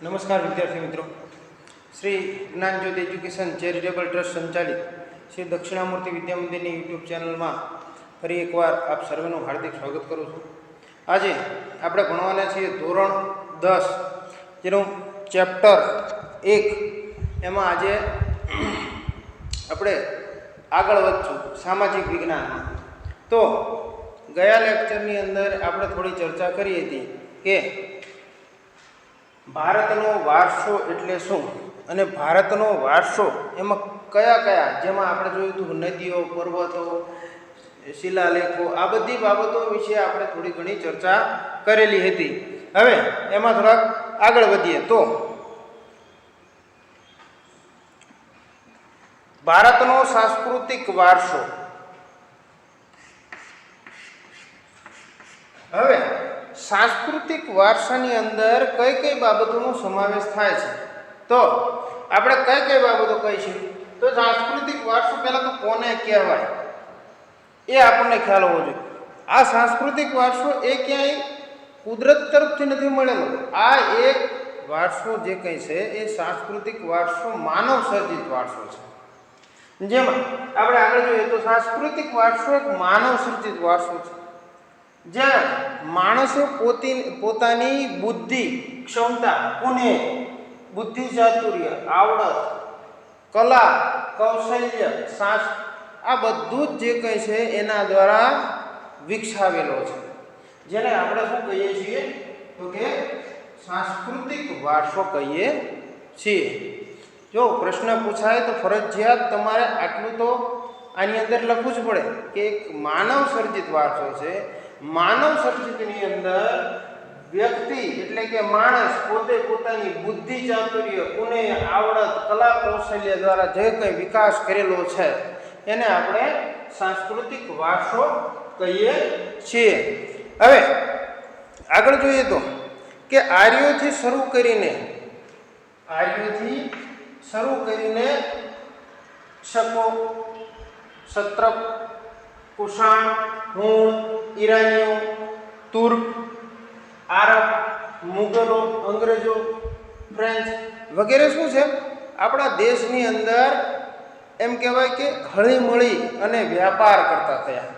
નમસ્કાર વિદ્યાર્થી મિત્રો, શ્રી જ્ઞાનજ્યોતિ એજ્યુકેશન ચેરિટેબલ ટ્રસ્ટ સંચાલિત શ્રી દક્ષિણામૂર્તિ વિદ્યા મંદિરની યુટ્યુબ ચેનલમાં ફરી એકવાર આપ સર્વેનું હાર્દિક સ્વાગત કરું છું. આજે આપણે ભણવાના છીએ ધોરણ 10 જેનું ચેપ્ટર 1. એમાં આજે આપણે આગળ વધશું સામાજિક વિજ્ઞાનમાં. તો ગયા લેક્ચરની અંદર આપણે થોડી ચર્ચા કરી હતી કે ભારતનો વારસો એટલે શું અને ભારતનો વારસો એમાં કયા કયા, જેમાં આપણે જોયું હતું નદીઓ, પર્વતો, શિલાલેખો, આ બધી બાબતો વિશે આપણે થોડી ઘણી ચર્ચા કરેલી હતી. હવે એમાં થોડાક આગળ વધીએ તો ભારતનો સાંસ્કૃતિક વારસો. હવે સાંસ્કૃતિક વારસાની અંદર કઈ કઈ બાબતોનો સમાવેશ થાય છે, તો આપણે કઈ કઈ બાબતો કહીશું. તો સાંસ્કૃતિક વારસો પહેલાં તો કોને કહેવાય એ આપણને ખ્યાલ હોવો જોઈએ. આ સાંસ્કૃતિક વારસો એ ક્યાંય કુદરત તરફથી નથી મળેલો. આ એક વારસો જે કંઈ છે એ સાંસ્કૃતિક વારસો માનવ સર્જિત વારસો છે. જેમાં આપણે આગળ જોઈએ તો સાંસ્કૃતિક વારસો એક માનવ સર્જિત વારસો છે, જ્યાં માણસો પોતાની બુદ્ધિ, ક્ષમતા, પુણ્ય, બુદ્ધિ ચાતુર્ય, આવડત, કલા, કૌશલ્ય, આ બધું જ જે કંઈ છે એના દ્વારા વિકસાવેલો છે, જેને આપણે શું કહીએ છીએ તો કે સાંસ્કૃતિક વારસો કહીએ છીએ. જો પ્રશ્ન પૂછાય તો ફરજિયાત તમારે આટલું તો આની અંદર લખવું જ પડે કે એક માનવ સર્જિત વારસો છે. માનવ સર્જિતની અંદર વ્યક્તિ એટલે કે માણસ પોતે પોતાની બુદ્ધિ ચાતુર્ય, પુણ્ય, આવડત, કલા, કૌશલ્ય દ્વારા જે કંઈ વિકાસ કરેલો છે એને આપણે સાંસ્કૃતિક વારસો કહીએ છીએ. હવે આગળ જોઈએ તો કે આર્યોથી શરૂ કરીને શકો, સત્રપ, કુષાણ, હુણ, ઈરાનીઓ, તુર્ક, આરબ, મુગલો, અંગ્રેજો, ફ્રેન્ચ વગેરે શું છે આપણા દેશની અંદર એમ કહેવાય કે હળીમળી અને વ્યાપાર કરતા થયા.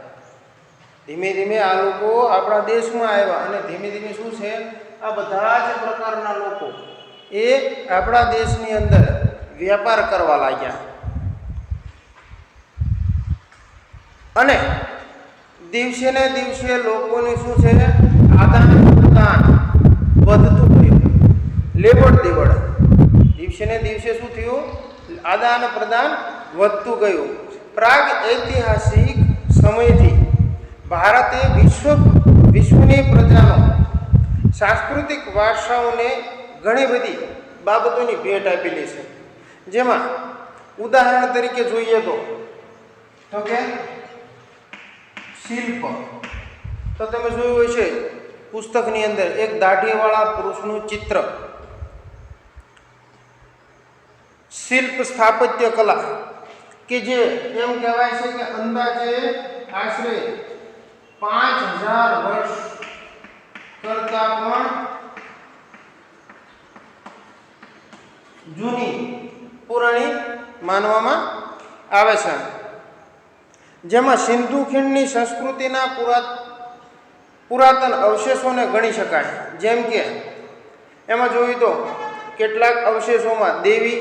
ધીમે ધીમે આ લોકો આપણા દેશમાં આવ્યા અને ધીમે ધીમે શું છે આ બધા જ પ્રકારના લોકો એ આપણા દેશની અંદર વ્યાપાર કરવા લાગ્યા અને દિવસે ને દિવસે લોકોની શું છે આદાન પ્રદાન વધતું ગયું, લેવડ દેવડ દિવસે ને દિવસે શું થયું, આદાન પ્રદાન વધતું ગયું. પ્રાગ ઐતિહાસિક સમયથી ભારતે વિશ્વની પ્રજાનો સાંસ્કૃતિક વારસાઓને ઘણી બધી બાબતોની ભેટ આપેલી છે. જેમાં ઉદાહરણ તરીકે જોઈએ તો કે શિલ્પ. તો તમે જોયું હોય છે પુસ્તકની અંદર એક દાઢીવાળા પુરુષનું ચિત્ર. શિલ્પ, સ્થાપત્ય કલા કે જે એમ કહેવાય છે કે અંદાજે આશરે 5000 વર્ષ કરતા પણ જૂની પુરાણી માનવામાં આવે છે. જેમાં સિંધુ ખીણની સંસ્કૃતિના પુરાતન અવશેષોને ગણી શકાય. જેમ કે એમાં જોયું તો કેટલાક અવશેષોમાં દેવી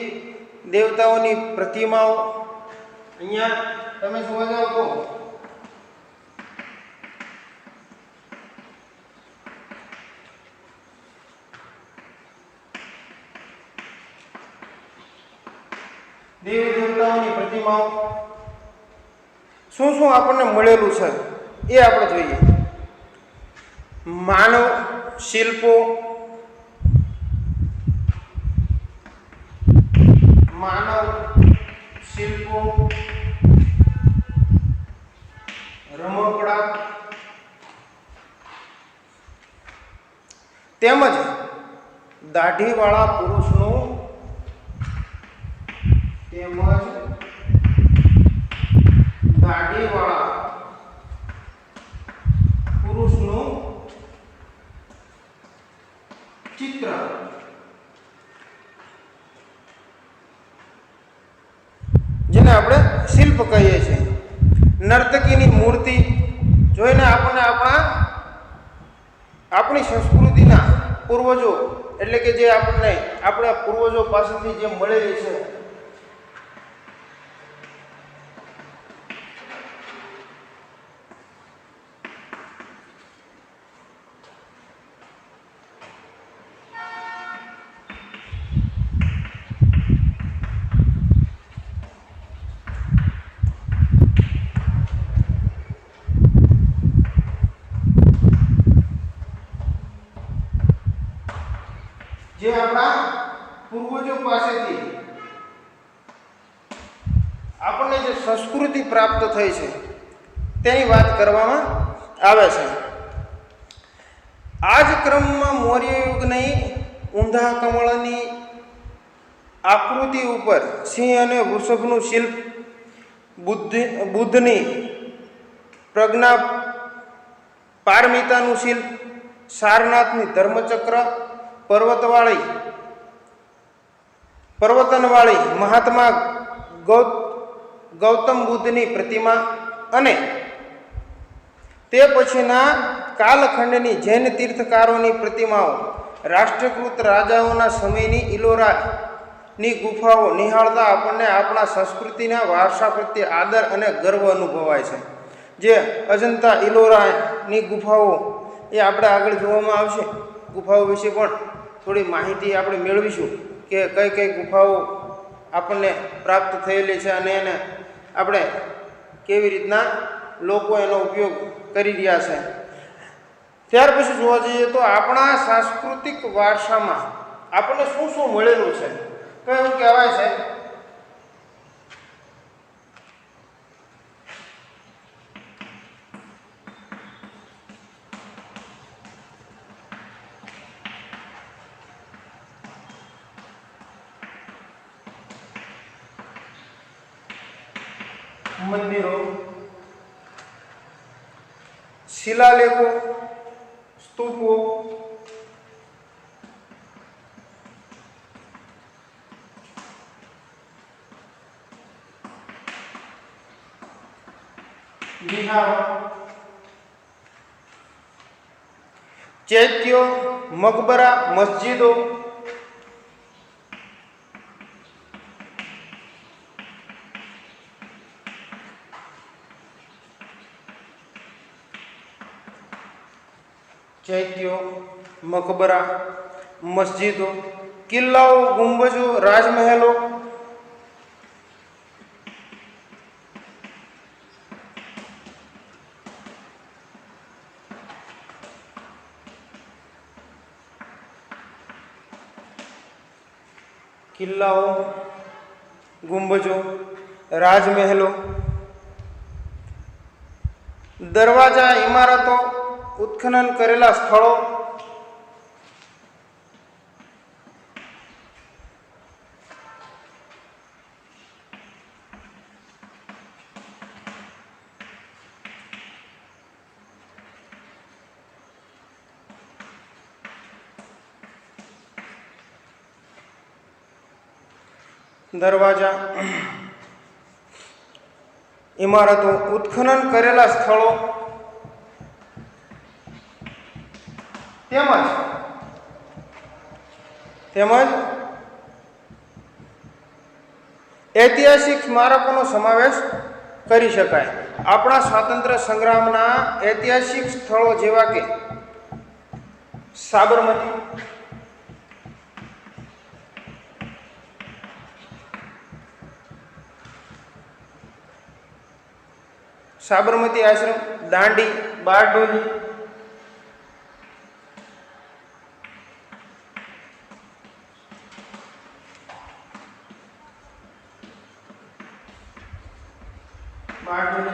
દેવતાઓની પ્રતિમાઓ. અહીંયા તમે જોવા જાઓ તો દેવી દેવતાઓની પ્રતિમાઓ શું શું આપણને મળેલું છે એ આપણે જોઈએ. માનવ શિલ્પો, રમકડા તેમજ દાઢીવાળા પુરુષનું ચિત્ર કહીએ છીએ. નર્તકીની મૂર્તિ જોઈને આપણને આપણી સંસ્કૃતિના પૂર્વજો એટલે કે જે આપણા પૂર્વજો પાસેથી જે મળેલી છે જે આપણા પૂર્વજો પાસેથી આપણને જે સંસ્કૃતિ પ્રાપ્ત થઈ છે તેની વાત કરવામાં આવે છે. આ જ ક્રમમાં મૌર્ય યુગની ઊંધા કમળની આકૃતિ ઉપર સિંહ અને વૃષભનું શિલ્પ, બુદ્ધની પ્રજ્ઞા પારમિતાનું શિલ્પ, સારનાથની ધર્મચક્ર, પર્વતનવાળી મહાત્મા ગૌતમ બુદ્ધની પ્રતિમા અને તે પછીના કાલખંડની જૈન તીર્થકારોની પ્રતિમાઓ, રાષ્ટ્રીયકૃત રાજાઓના સમયની ઇલોરાની ગુફાઓ નિહાળતા આપણને આપણા સંસ્કૃતિના વારસા પ્રત્યે આદર અને ગર્વ અનુભવાય છે. જે અજંતા ઇલોરાની ગુફાઓ એ આપણે આગળ જોવામાં આવશે. ગુફાઓ વિશે પણ થોડી માહિતી આપણે મેળવીશું કે કઈ કઈ ગુફાઓ આપણને પ્રાપ્ત થયેલી છે અને એને આપણે કેવી રીતના લોકો એનો ઉપયોગ કરી રહ્યા છે. ત્યાર પછી જોવા જઈએ તો આપણા સાંસ્કૃતિક વારસામાં આપણને શું શું મળેલું છે. તો એવું કહેવાય છે મંદિરો, શિલાલેખો, સ્તૂપો, વિહારો, ચૈત્યો, મકબરા, મસ્જિદો, મકબરા, મસ્જિદો, કિલ્લાઓ, ગુંબજો, રાજમહેલો, રાજમહેલો, દરવાજા, ઇમારતો, ઉત્ખનન કરેલા સ્થળો, દરવાજા, ઇમારતો, ઉત્ખનન કરેલા સ્થળો તેમજ ઐતિહાસિક સ્મારકોનો સમાવેશ કરી શકાય. આપણા સ્વાતંત્ર્ય સંગ્રામના ઐતિહાસિક સ્થળો જેવા કે સાબરમતી આશ્રમ, દાંડી, બારડોલી,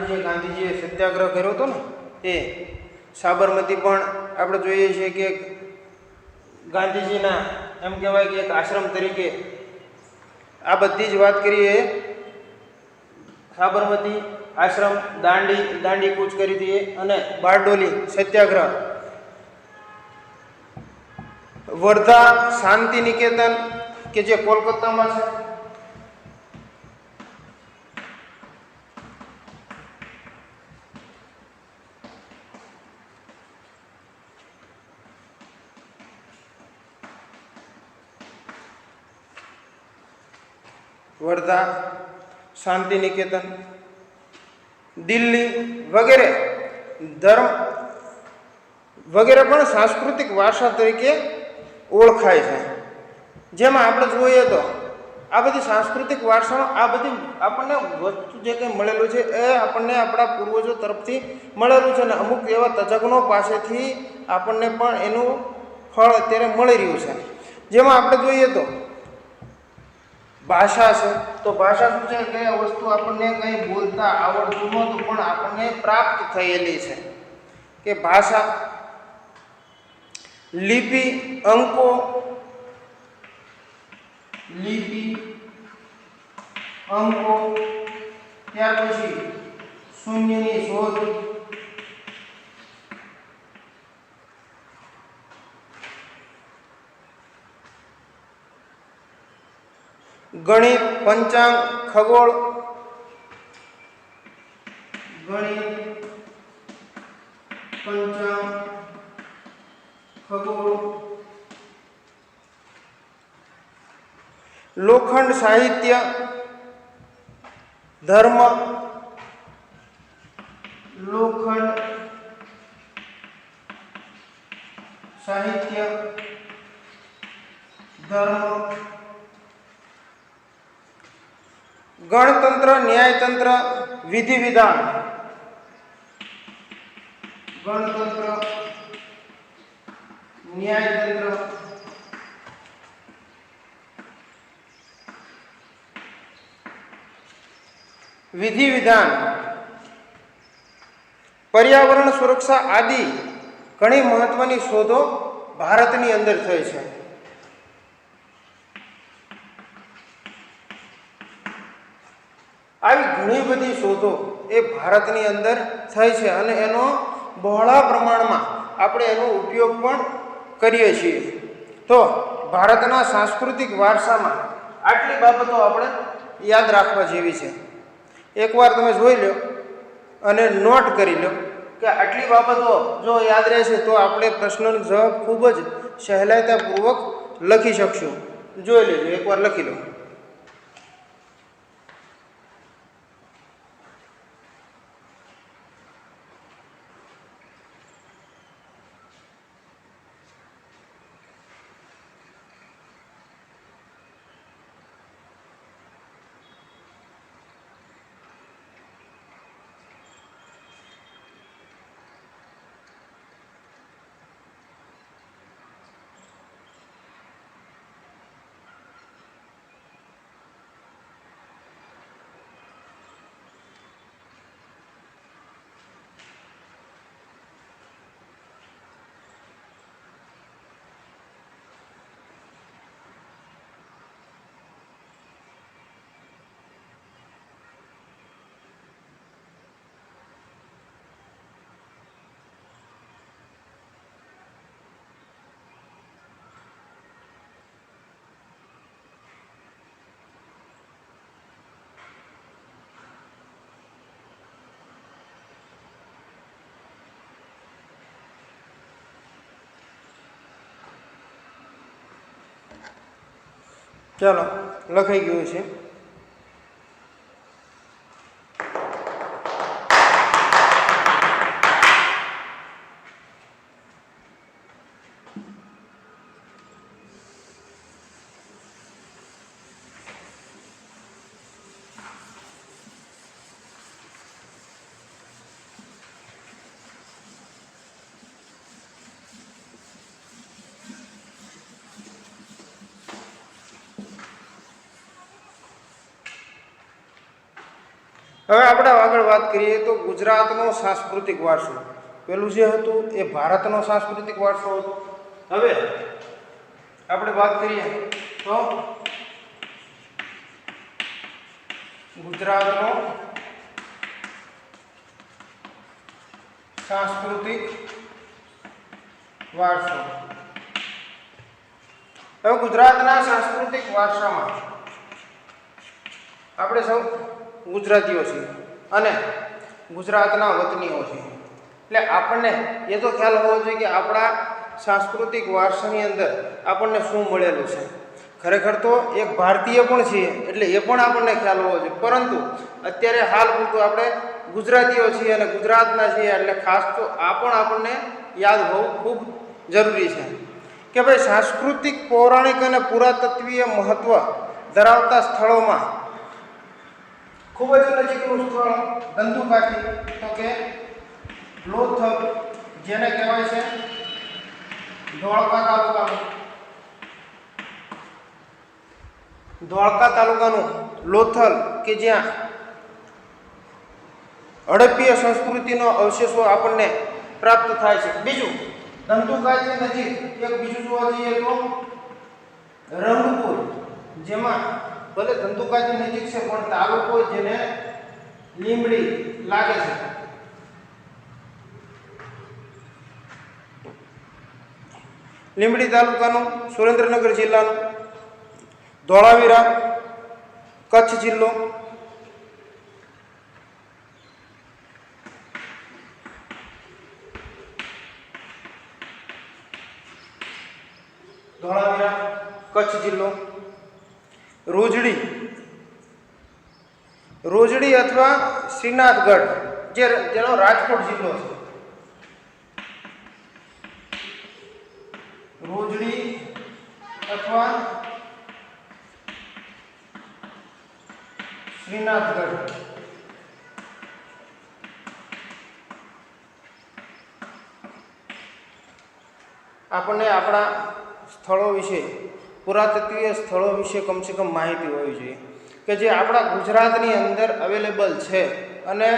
જે ગાંધીજીએ સત્યાગ્રહ કર્યો હતો ને એ સાબરમતી પણ આપણે જોઈએ છીએ કે ગાંધીજીના એમ કહેવાય કે એક આશ્રમ તરીકે આ બધી જ વાત કરીએ. સાબરમતી આશ્રમ, દાંડી કૂચ કરી હતી અને બારડોલી સત્યાગ્રહ, વર્ધા શાંતિ નિકેતન કે જે કોલકાતામાં છે, વર્ધા, શાંતિ નિકેતન, દિલ્હી વગેરે ધર્મ વગેરે પણ સાંસ્કૃતિક વારસા તરીકે ઓળખાય છે. જેમાં આપણે જોઈએ તો આ બધી સાંસ્કૃતિક વારસામાં આ બધી આપણને વસ્તુ જે કંઈ મળેલું છે એ આપણને આપણા પૂર્વજો તરફથી મળેલું છે અને અમુક એવા તજજ્ઞો પાસેથી આપણને પણ એનું ફળ અત્યારે મળી રહ્યું છે. જેમાં આપણે જોઈએ તો ભાષા છે, તો ભાષા શું છે કે વસ્તુ આપણને કંઈ બોલતા આવડતું નહોતું પણ આપણને પ્રાપ્ત થયેલી છે કે ભાષા, લિપિ, અંકો, ત્યાર પછી શૂન્યની શોધ, ગણિત, પંચાંગ, ખગોળ, લોખંડ, સાહિત્ય, ધર્મ, ગણતંત્ર, ન્યાયતંત્ર, વિધિ વિધાન, પર્યાવરણ સુરક્ષા આદિ ઘણી મહત્વની શોધો ભારતની અંદર થઈ છે. આવી ઘણી બધી શોધો એ ભારતની અંદર થઈ છે અને એનો બહોળા પ્રમાણમાં આપણે એનો ઉપયોગ પણ કરીએ છીએ. તો ભારતના સાંસ્કૃતિક વારસામાં આટલી બાબતો આપણે યાદ રાખવા જેવી છે. એકવાર તમે જોઈ લો અને નોટ કરી લો કે આટલી બાબતો જો યાદ રહેશે તો આપણે પ્રશ્નનો જવાબ ખૂબ જ સહેલાઈતાપૂર્વક લખી શકશું. જોઈ લેજો, એકવાર લખી લો. ચાલો, લખાઈ ગયું છે. હવે આપણે આગળ વાત કરીએ તો ગુજરાતનો સાંસ્કૃતિક વારસો. પેલું જે હતું એ ભારતનો સાંસ્કૃતિક વારસો હતો. હવે આપણે વાત કરીએ તો ગુજરાતનો સાંસ્કૃતિક વારસો. હવે ગુજરાતના સાંસ્કૃતિક વારસામાં આપણે સૌ ગુજરાતીઓ છીએ અને ગુજરાતના વતનીઓ છીએ, એટલે આપણને એ તો ખ્યાલ હોવો જોઈએ કે આપણા સાંસ્કૃતિક વારસાની અંદર આપણને શું મળેલું છે. ખરેખર તો એક ભારતીય પણ છીએ એટલે એ પણ આપણને ખ્યાલ હોવો જોઈએ, પરંતુ અત્યારે હાલ પૂરતું આપણે ગુજરાતીઓ છીએ અને ગુજરાતના છીએ એટલે ખાસ તો આ પણ આપણને યાદ હોવું ખૂબ જરૂરી છે કે ભાઈ સાંસ્કૃતિક, પૌરાણિક અને પુરાતત્વીય મહત્ત્વ ધરાવતા સ્થળોમાં ખૂબ જ નજીકનું સ્થળ ધંધુકાઠી, તો કે લોથલ, જેને કહેવાય છે ધોળકા તાલુકાનું લોથલ, કે જ્યાં હડપ્પીય સંસ્કૃતિનો અવશેષો આપણને પ્રાપ્ત થાય છે. બીજું, ધંધુકાથી નજીક એક બીજું જોવા જઈએ તો રંગપુર, જેમાં ભલે ધંધુકાથી નજીક છે પણ તાલુકો જેને લીંબડી લાગે છે. લીંબડી તાલુકાનું, સુરેન્દ્રનગર જિલ્લાનું, ધોળાવીરા, કચ્છ જિલ્લો, ધોળાવીરા, કચ્છ જિલ્લો, રોજડી અથવા શ્રીનાથગઢ, જેનો રાજકોટ જિલ્લો છે. રોજડી અથવા શ્રીનાથગઢ. આપણને આપણા સ્થળો વિશે, પુરાતત્વીય સ્થળો વિશે કમસે કમ માહિતી હોવી જોઈએ કે જે આપણા ગુજરાતની અંદર અવેલેબલ છે. અને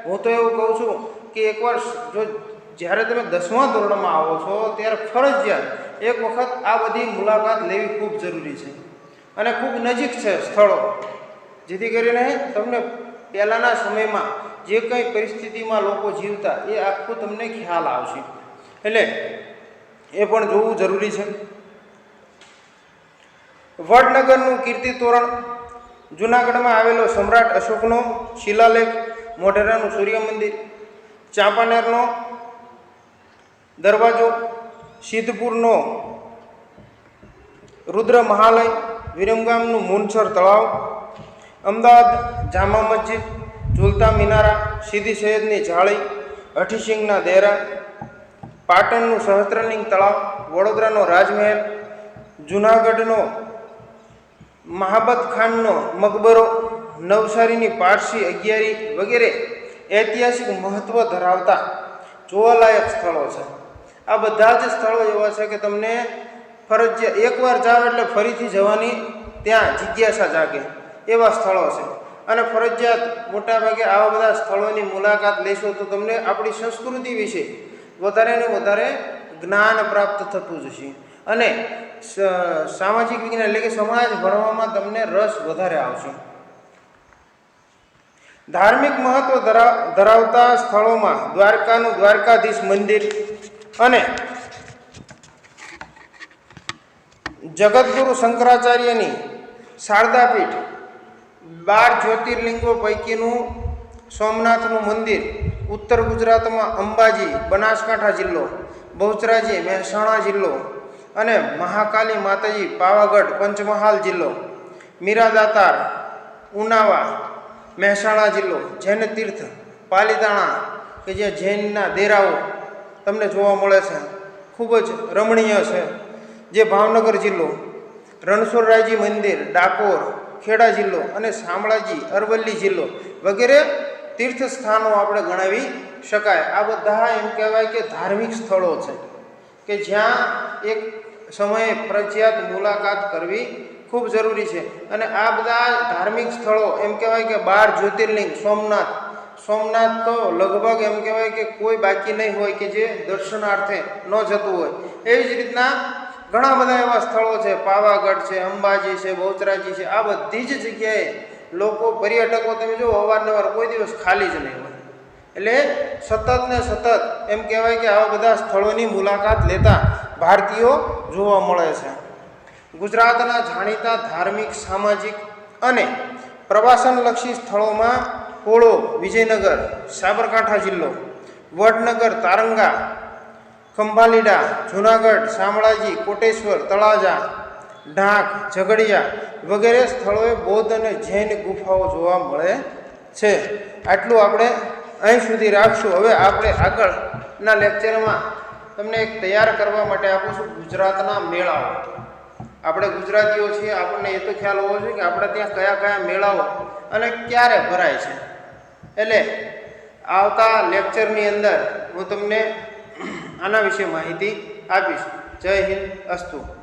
હું તો એવું કહું છું કે એકવાર જો જ્યારે તમે 10મા ધોરણમાં આવો છો ત્યારે ફરજિયાત એક વખત આ બધી મુલાકાત લેવી ખૂબ જરૂરી છે અને ખૂબ નજીક છે સ્થળો, જેથી કરીને તમને પહેલાંના સમયમાં જે કંઈ પરિસ્થિતિમાં લોકો જીવતા એ આખું તમને ખ્યાલ આવશે, એટલે એ પણ જોવું જરૂરી છે. વડનગરનું કીર્તિ તોરણ, જૂનાગઢમાં આવેલો સમ્રાટ અશોકનો શિલાલેખ, મોઢેરાનું સૂર્ય મંદિર, ચાંપાનેરનો દરવાજો, સિદ્ધપુરનો રુદ્ર મહાલય, વિરમગામનું મુનસર તળાવ, અમદાવાદ જામા મસ્જિદ, ઝૂલતા મિનારા, સીદી સૈયદની જાળી, હઠીસિંગના દેરા, પાટણનું સહસ્ત્રલિંગ તળાવ, વડોદરાનો રાજમહેલ, જૂનાગઢનો મહાબત ખાનનો મકબરો, નવસારીની પારસી અગિયારી વગેરે ઐતિહાસિક મહત્ત્વ ધરાવતા જોવાલાયક સ્થળો છે. આ બધા જ સ્થળો એવા છે કે તમને ફરજિયાત એકવાર જાઓ એટલે ફરીથી જવાની ત્યાં જિજ્ઞાસા જાગે એવા સ્થળો છે. અને ફરજિયાત મોટાભાગે આવા બધા સ્થળોની મુલાકાત લેશો તો તમને આપણી સંસ્કૃતિ વિશે વધારે ને વધારે જ્ઞાન પ્રાપ્ત થતું જશે અને સામાજિક વિજ્ઞાન એટલે કે સમાજ ભણવામાં તમને રસ વધારે આવશે. ધાર્મિક મહત્વ ધરાવતા સ્થળોમાં દ્વારકાનું દ્વારકાધીશ મંદિર અને જગતગુરુ શંકરાચાર્યની શારદાપીઠ, 12 જ્યોતિર્લિંગો પૈકીનું સોમનાથનું મંદિર, ઉત્તર ગુજરાતમાં અંબાજી બનાસકાંઠા જિલ્લો, બહુચરાજી મહેસાણા જિલ્લો અને મહાકાલી માતાજી પાવાગઢ પંચમહાલ જિલ્લો, મીરાદાતાર ઉનાવા મહેસાણા જિલ્લો, જૈન તીર્થ પાલીતાણા કે જે જૈનના દેરાઓ તમને જોવા મળે છે, ખૂબ જ રમણીય છે, જે ભાવનગર જિલ્લો, રણછોડરાયજી મંદિર ડાકોર ખેડા જિલ્લો અને શામળાજી અરવલ્લી જિલ્લો વગેરે તીર્થ સ્થાનો આપણે ગણાવી શકાય. આ બધા એમ કહેવાય કે ધાર્મિક સ્થળો છે કે જ્યાં એક સમયે ફરજિયાત મુલાકાત કરવી ખૂબ જરૂરી છે. અને આ બધા ધાર્મિક સ્થળો એમ કહેવાય કે 12 જ્યોતિર્લિંગ, સોમનાથ તો લગભગ એમ કહેવાય કે કોઈ બાકી નહીં હોય કે જે દર્શનાર્થે ન જતું હોય. એવી જ રીતના ઘણા બધા એવા સ્થળો છે, પાવાગઢ છે, અંબાજી છે, બહુચરાજી છે. આ બધી જ જગ્યાએ લોકો, પર્યટકો તમે જો અવારનવાર કોઈ દિવસ ખાલી જ નહીં હોય. એટલે સતત ને સતત એમ કહેવાય કે આવા બધા સ્થળોની મુલાકાત લેતા ભારતીયો જોવા મળે છે. ગુજરાતના જાણીતા ધાર્મિક, સામાજિક અને પ્રવાસનલક્ષી સ્થળોમાં પોળો વિજયનગર સાબરકાંઠા જિલ્લો, વડનગર તારંગા, ખંભાલીડા જૂનાગઢ, શામળાજી, કોટેશ્વર, તળાજા ઢાંક, ઝઘડિયા વગેરે સ્થળોએ બૌદ્ધ અને જૈન ગુફાઓ જોવા મળે છે. આટલું આપણે અહીં સુધી રાખશું. હવે આપણે આગળના લેક્ચરમાં તમને એક તૈયાર કરવા માટે આપું છું ગુજરાતના મેળાઓ. આપણે ગુજરાતીઓ છીએ, આપણને એ તો ખ્યાલ હોવો જોઈએ કે આપણે ત્યાં કયા કયા મેળાઓ અને ક્યારે ભરાય છે. એટલે આવતા લેક્ચરની અંદર હું તમને આના વિશે માહિતી આપીશ. જય હિન્દ, અસ્તુ.